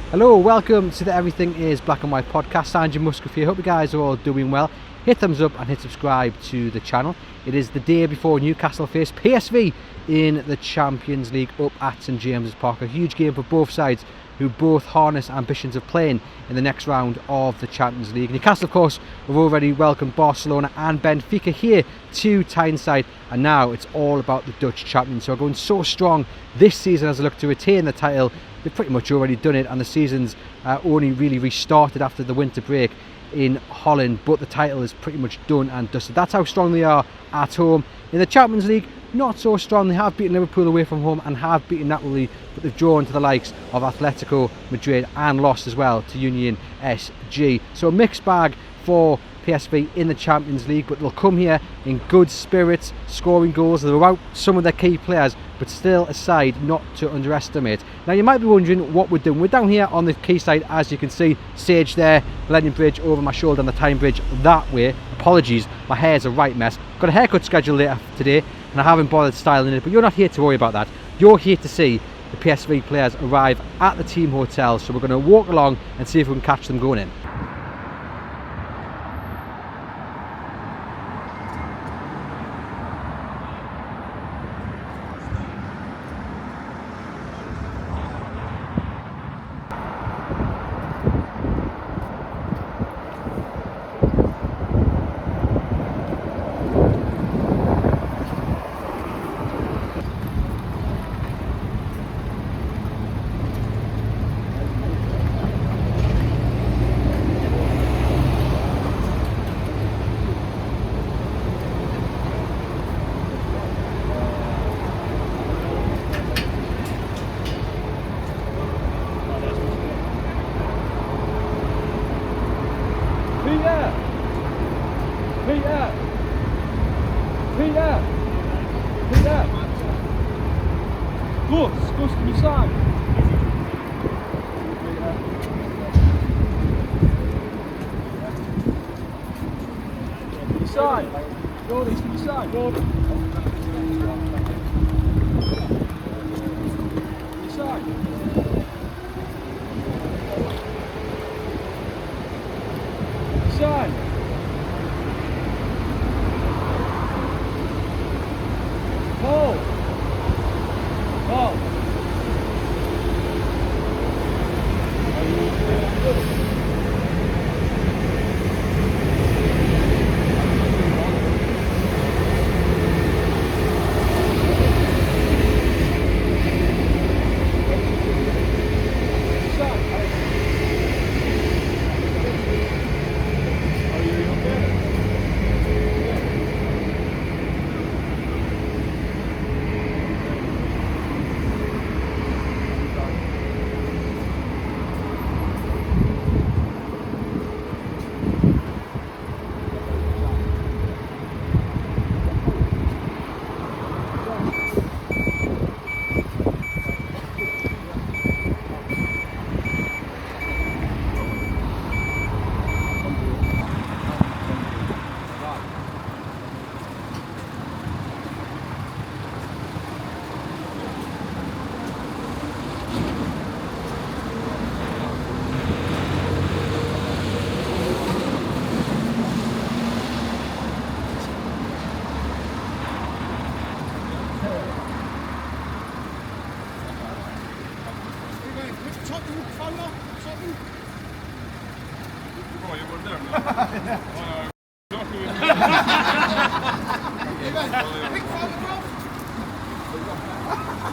Hello, welcome to the Everything is Black and White podcast. Andrew Musgrave here. Hope you guys are all doing well. Hit thumbs up and hit subscribe to the channel. It is the day before Newcastle face PSV in the Champions League up at St James's Park. A huge game for both sides, who both harness ambitions of playing in the next round of the Champions League. Newcastle, of course, have already welcomed Barcelona and Benfica here to Tyneside, and now it's all about the Dutch champions, who are going so strong this season as they look to retain the title. They've pretty much already done it, and the season's only really restarted after the winter break in Holland, but the title is pretty much done and dusted. That's how strong they are at home. In the Champions League, not so strong. They have beaten Liverpool away from home and have beaten Napoli, but they've drawn to the likes of Atletico Madrid and lost as well to Union SG. So a mixed bag for PSV in the Champions League, but they'll come here in good spirits, scoring goals. They're without some of their key players, but still a side not to underestimate. Now you might be wondering what we're doing. We're down here on the quayside, as you can see, Sage there, Millennium Bridge over my shoulder, and the Tyne Bridge that way. Apologies, my hair's a right mess. Got a haircut scheduled later today, and I haven't bothered styling it, but you're not here to worry about that. You're here to see the PSV players arrive at the team hotel, so we're going to walk along and see if we can catch them going in. Peter! Gus to my side. To my side. Jordan, to my side. Jordan. To my side. Side. Ball. Ball.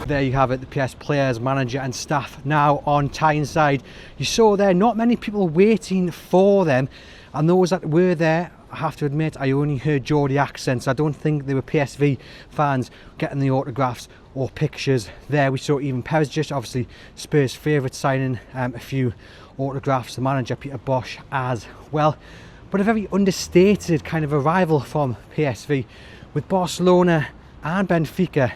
There you have it, the PS players, manager and staff now on Tyneside. You saw there, not many people waiting for them, and those that were there, I have to admit, I only heard Geordie accents. I don't think they were PSV fans getting the autographs or pictures there. We saw Ivan Perisic, obviously Spurs' favourite, signing a few autographs, the manager Peter Bosz as well. But a very understated kind of arrival from PSV, with Barcelona and Benfica.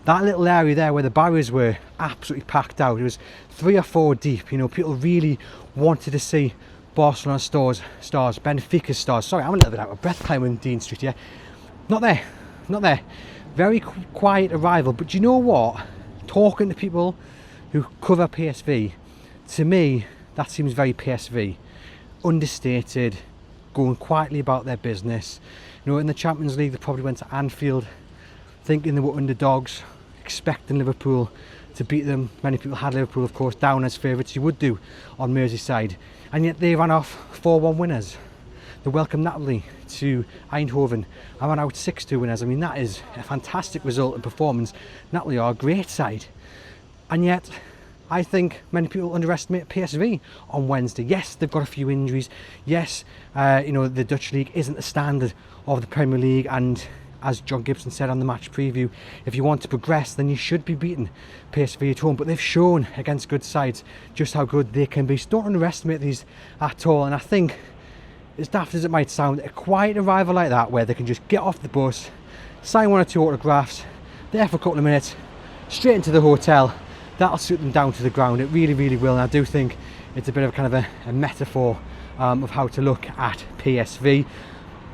That little area there where the barriers were absolutely packed out. It was 3 or 4 deep. You know, people really wanted to see Barcelona stars, Benfica stars. Sorry, I'm a little bit out of breath climbing Dean Street here. Not there. Very quiet arrival, but do you know what? Talking to people who cover PSV, to me, that seems very PSV. Understated, going quietly about their business. You know, in the Champions League, they probably went to Anfield thinking they were underdogs, expecting Liverpool to beat them. Many people had Liverpool, of course, down as favourites. You would do on Merseyside, and yet they ran off 4-1 winners. They welcomed Napoli to Eindhoven and ran out 6-2 winners. I mean, that is a fantastic result and performance. Napoli are a great side, and yet I think many people underestimate PSV on Wednesday. Yes, they've got a few injuries. Yes, you know, the Dutch league isn't the standard of the Premier League, and as John Gibson said on the match preview, if you want to progress, then you should be beating PSV at home. But they've shown against good sides just how good they can be. So don't underestimate these at all. And I think, as daft as it might sound, a quiet arrival like that, where they can just get off the bus, sign 1 or 2 autographs, there for a couple of minutes, straight into the hotel, that'll suit them down to the ground. It really, really will. And I do think it's a bit of kind of a metaphor of how to look at PSV.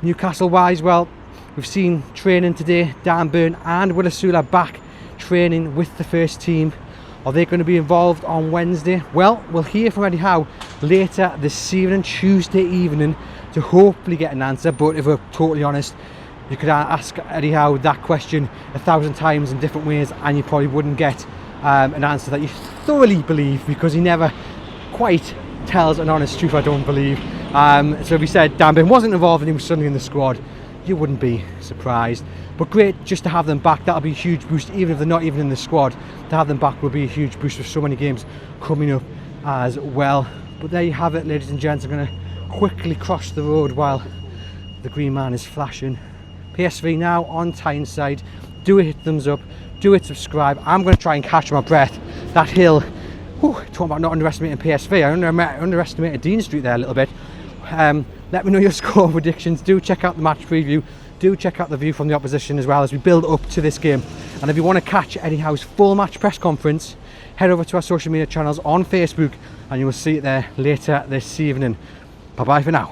Newcastle wise, well, we've seen training today. Dan Burn and Willisula back training with the first team. Are they going to be involved on Wednesday? Well, we'll hear from Eddie Howe later this evening, Tuesday evening, to hopefully get an answer. But if we're totally honest, you could ask Eddie Howe that question 1,000 times in different ways and you probably wouldn't get an answer that you thoroughly believe, because he never quite tells an honest truth, I don't believe. So if he said Dan Burn wasn't involved and he was suddenly in the squad, you wouldn't be surprised. But great just to have them back. That'll be a huge boost, even if they're not even in the squad. To have them back will be a huge boost with so many games coming up as well. But there you have it, ladies and gents. I'm going to quickly cross the road while the green man is flashing. PSV now on Tyneside. Do it, hit thumbs up, do it, subscribe. I'm going to try and catch my breath. That hill, whew, talking about not underestimating PSV, I underestimated Dean Street there a little bit. Let me know your score predictions. Do check out the match preview. Do check out the view from the opposition as well as we build up to this game. And if you want to catch Eddie Howe's full match press conference, head over to our social media channels on Facebook and you will see it there later this evening. Bye bye for now.